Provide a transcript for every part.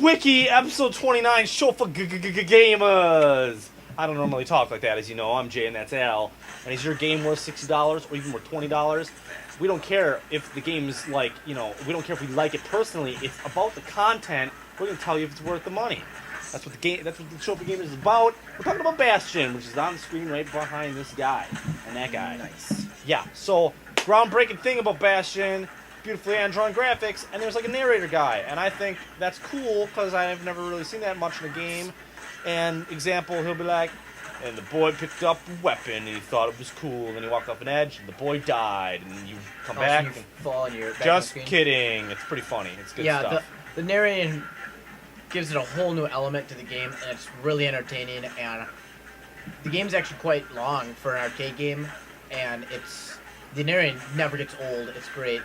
Wiki, episode 29, show for gamers. I don't normally talk like that, as you know. I'm Jay and that's Al. And is your game worth $60 or even worth $20? We don't care if the game's like, we don't care if we like it personally. It's about the content. We're going to tell you if it's worth the money. That's what the show for gamers is about. We're talking about Bastion, which is on the screen right behind this guy and that guy. Nice. Yeah, so groundbreaking thing about Bastion, beautifully hand-drawn graphics, and there's like a narrator guy, and I think that's cool because I've never really seen that much in a game. And example, he'll be like, and the boy picked up a weapon and he thought it was cool, and then he walked off an edge and the boy died, and you come back. You fall on your back just screen. Kidding. It's pretty funny. It's good stuff. Yeah, the narrating gives it a whole new element to the game, and it's really entertaining. And the game's actually quite long for an arcade game, and the narrating never gets old. It's great.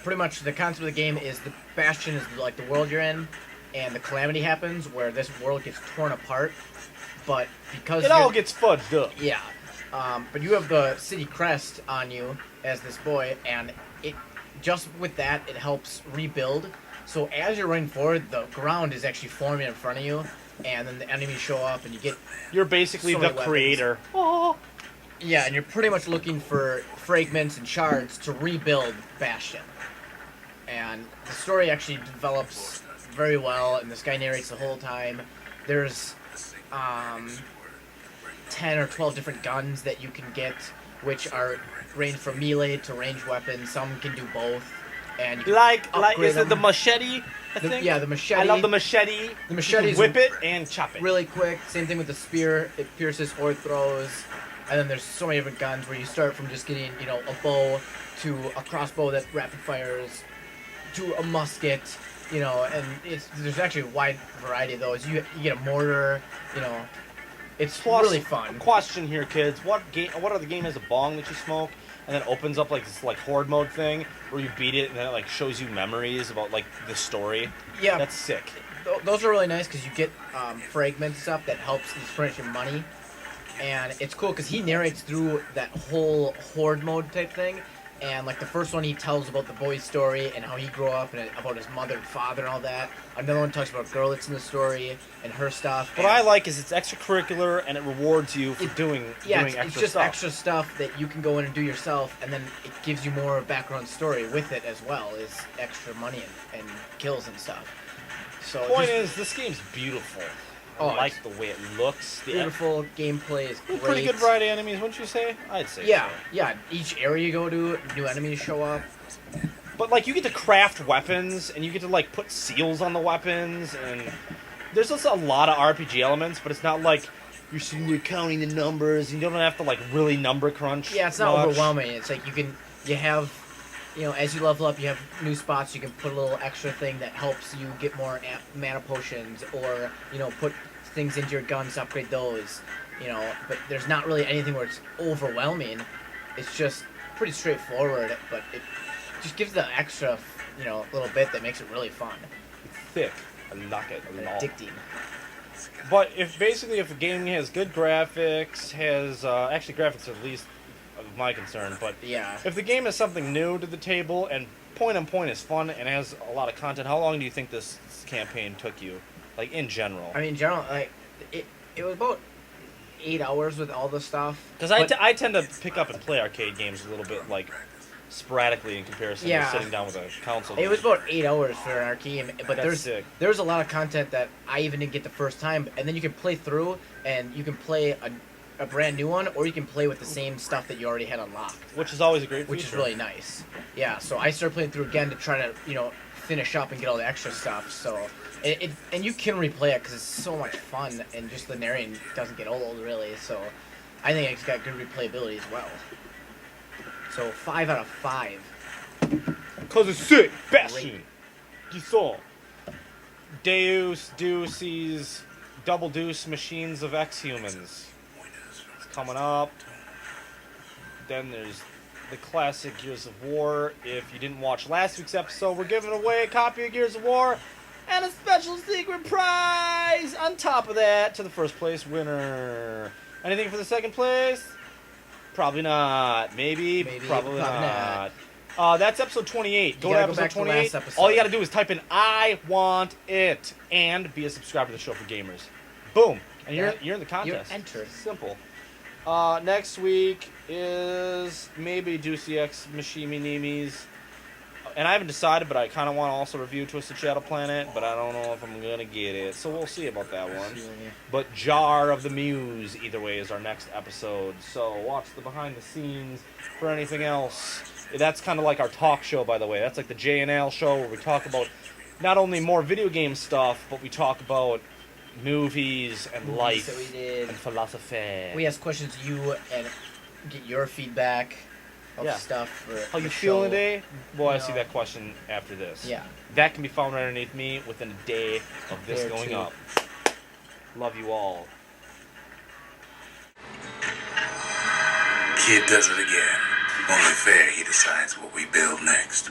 Pretty much the concept of the game is the Bastion is like the world you're in, and the calamity happens where this world gets torn apart. But because it all gets fudged up. Yeah. But you have the city crest on you as this boy, and it just with that it helps rebuild. So as you're running forward, the ground is actually forming in front of you, and then the enemies show up, and you're basically the creator. Oh. Yeah, and you're pretty much looking for fragments and shards to rebuild Bastion. And the story actually develops very well, and this guy narrates the whole time. There's 10 or 12 different guns that you can get, which are range from melee to ranged weapons. Some can do both. And you can upgrade is it the machete? I think? Yeah, the machete. I love the machete. The machete is whip it and chop it really quick. Same thing with the spear. It pierces or throws. And then there's so many different guns where you start from just getting, a bow to a crossbow that rapid fires to a musket, and there's actually a wide variety of those. You get a mortar, it's really fun. Question here, kids. What other game has a bong that you smoke and then opens up like this like horde mode thing where you beat it and then it like shows you memories about like the story? Yeah. That's sick. Those are really nice because you get fragment stuff that helps furnish your money. And it's cool because he narrates through that whole horde mode type thing. And like the first one, he tells about the boy's story and how he grew up and about his mother and father and all that. Another one talks about a girl that's in the story and her stuff. What I like is it's extracurricular and it rewards you for doing extra stuff. It's just extra stuff that you can go in and do yourself, and then it gives you more background story with it as well. Is extra money and kills and stuff. So point is, this game's beautiful. I like the way it looks. Beautiful gameplay is great. Pretty good variety of enemies, wouldn't you say? I'd say so. Yeah. Each area you go to, new enemies show up. But like you get to craft weapons, and you get to like put seals on the weapons, and there's just a lot of RPG elements. But it's not like you're sitting there counting the numbers, and you don't have to like really number crunch. Yeah, it's not overwhelming. It's like you have. As you level up, you have new spots. You can put a little extra thing that helps you get more mana potions, or put things into your guns to upgrade those. But there's not really anything where it's overwhelming. It's just pretty straightforward, but it just gives the extra, little bit that makes it really fun. It's thick. I like it a lot. Addicting. But if the game has good graphics, has graphics at least of my concern, but yeah, if the game has something new to the table and point is fun and has a lot of content, how long do you think this campaign took you, like in general? I mean, in general, like it was about 8 hours with all the stuff. Because I tend to pick up and play arcade games a little bit like sporadically in comparison to sitting down with a console. It was about 8 hours for an arcade game, but there's a lot of content that I even didn't get the first time, and then you can play through and you can play a brand new one, or you can play with the same stuff that you already had unlocked. Which is always a great feature. Which is really nice. Yeah, so I started playing through again to try to, finish up and get all the extra stuff. So, and you can replay it because it's so much fun, and just the narrating doesn't get old, really. So, I think it's got good replayability as well. So, 5 out of 5. Because it's sick! Bastion! You saw. Deus, Deuces, Double Deuce, Machines of Ex-Humans. coming up. Then there's the classic Gears of War. If you didn't watch last week's episode, we're giving away a copy of Gears of War and a special secret prize on top of that to the first place winner. Anything for the second place? Probably not. Maybe probably not. That's episode 28. Go to episode 28. All you gotta do is type in "I want it" and be a subscriber to the show for gamers. Boom, and you're in the contest. You're entered. Simple. Next week is maybe Deucey X Mishimi Nimis. And I haven't decided, but I kind of want to also review Twisted Shadow Planet, but I don't know if I'm going to get it. So we'll see about that one. But Jar of the Muse, either way, is our next episode. So watch the behind the scenes for anything else. That's kind of like our talk show, by the way. That's like the J&L show where we talk about not only more video game stuff, but we talk about movies and life and philosophy. We ask questions to you and get your feedback of stuff. For how you feeling today? Well, I see that question after this. Yeah. That can be found right underneath me within a day of this going up. Love you all. Kid does it again. Only fair he decides what we build next.